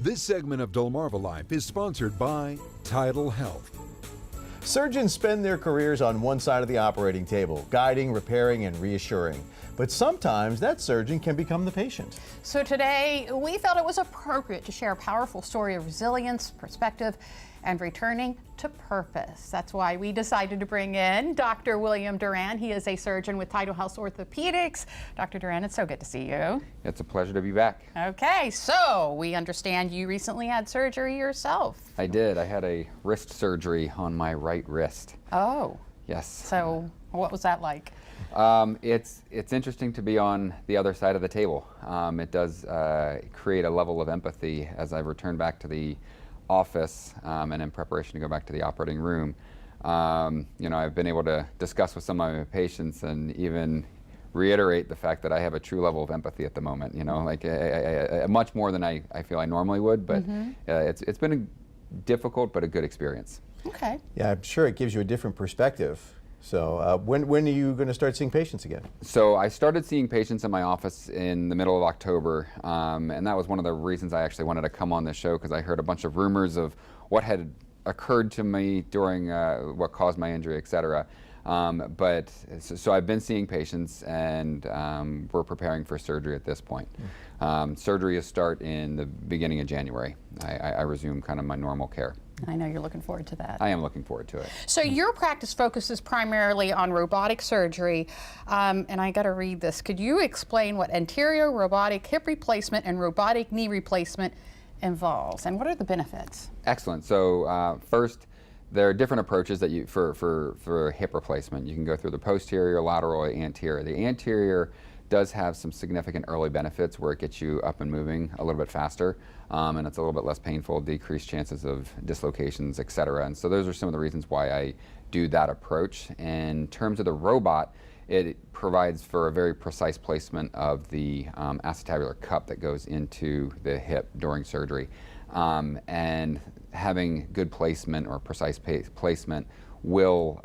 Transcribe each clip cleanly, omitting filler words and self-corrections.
This segment of DelmarvaLife is sponsored by TidalHealth. Surgeons spend their careers on one side of the operating table, guiding, repairing, and reassuring. But sometimes that surgeon can become the patient. So today, we felt it was appropriate to share a powerful story of resilience, perspective, and returning to purpose. That's why we decided to bring in Dr. William Doran. He is a surgeon with TidalHealth Orthopedics. Dr. Doran, it's so good to see you. It's a pleasure to be back. Okay, so we understand you recently had surgery yourself. I did. I had a wrist surgery on my right wrist. Oh. Yes. So what was that like? It's interesting to be on the other side of the table. It does create a level of empathy as I return back to the office and in preparation to go back to the operating room. You know, I've been able to discuss with some of my patients and even reiterate the fact that I have a true level of empathy at the moment. You know, like much more than I feel I normally would, but it's been a difficult but a good experience. Okay. Yeah, I'm sure it gives you a different perspective. So when are you going to start seeing patients again? So I started seeing patients in my office in the middle of October, and that was one of the reasons I actually wanted to come on this show, because I heard a bunch of rumors of what had occurred to me during what caused my injury, etc. So I've been seeing patients, and we're preparing for surgery at this point. Surgery will start in the beginning of January. I resume kind of my normal care. I know you're looking forward to that. I am looking forward to it. So your practice focuses primarily on robotic surgery, and I got to read this. Could you explain what anterior robotic hip replacement and robotic knee replacement involves, and what are the benefits? Excellent. So first, there are different approaches that you for hip replacement. You can go through the posterior, lateral, or anterior. The anterior does have some significant early benefits where it gets you up and moving a little bit faster, and it's a little bit less painful, decreased chances of dislocations, etc. And so those are some of the reasons why I do that approach. In terms of the robot, it provides for a very precise placement of the acetabular cup that goes into the hip during surgery. And having good placement or precise placement will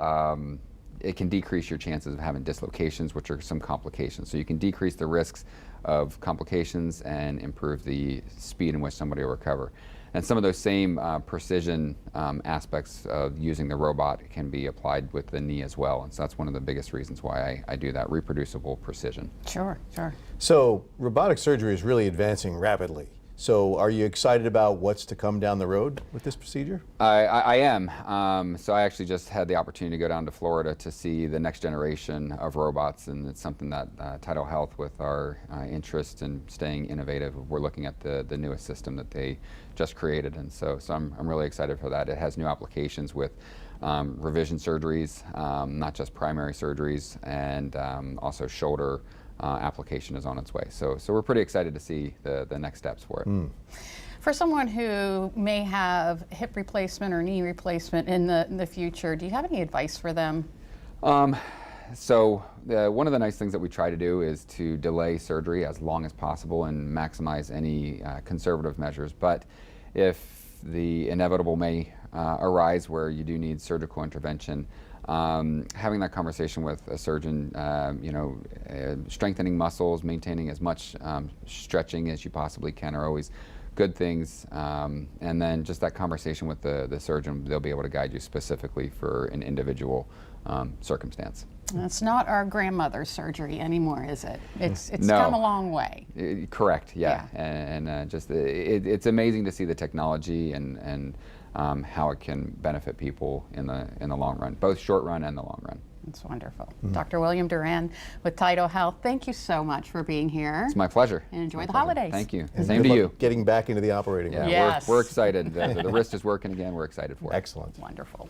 it can decrease your chances of having dislocations, which are some complications. So you can decrease the risks of complications and improve the speed in which somebody will recover. And some of those same precision aspects of using the robot can be applied with the knee as well. And so that's one of the biggest reasons why I do that, reproducible precision. Sure, sure. So robotic surgery is really advancing rapidly. So are you excited about what's to come down the road with this procedure? I am. So I actually just had the opportunity to go down to Florida to see the next generation of robots, and it's something that TidalHealth, with our interest in staying innovative, we're looking at the newest system that they just created, and so I'm really excited for that. It has new applications with revision surgeries, not just primary surgeries, and also shoulder application is on its way. So we're pretty excited to see the next steps for it. For someone who may have hip replacement or knee replacement in the future, do you have any advice for them? So one of the nice things that we try to do is to delay surgery as long as possible and maximize any conservative measures. But if the inevitable may arise where you do need surgical intervention, having that conversation with a surgeon, you know, strengthening muscles, maintaining as much stretching as you possibly can are always good things. And then just that conversation with the surgeon, they'll be able to guide you specifically for an individual circumstance. It's not our grandmother's surgery anymore, is it? It's No. come a long way. Correct, yeah. And just it's amazing to see the technology and how it can benefit people in the long run, both short run and the long run. It's wonderful. Dr. William Doran with TidalHealth, thank you so much for being here. It's my pleasure. And enjoy the holidays. Thank you. And Same to you. Getting back into the operating room. Yeah, Yes. we're excited. The wrist is working again. We're excited for it. Excellent. Wonderful.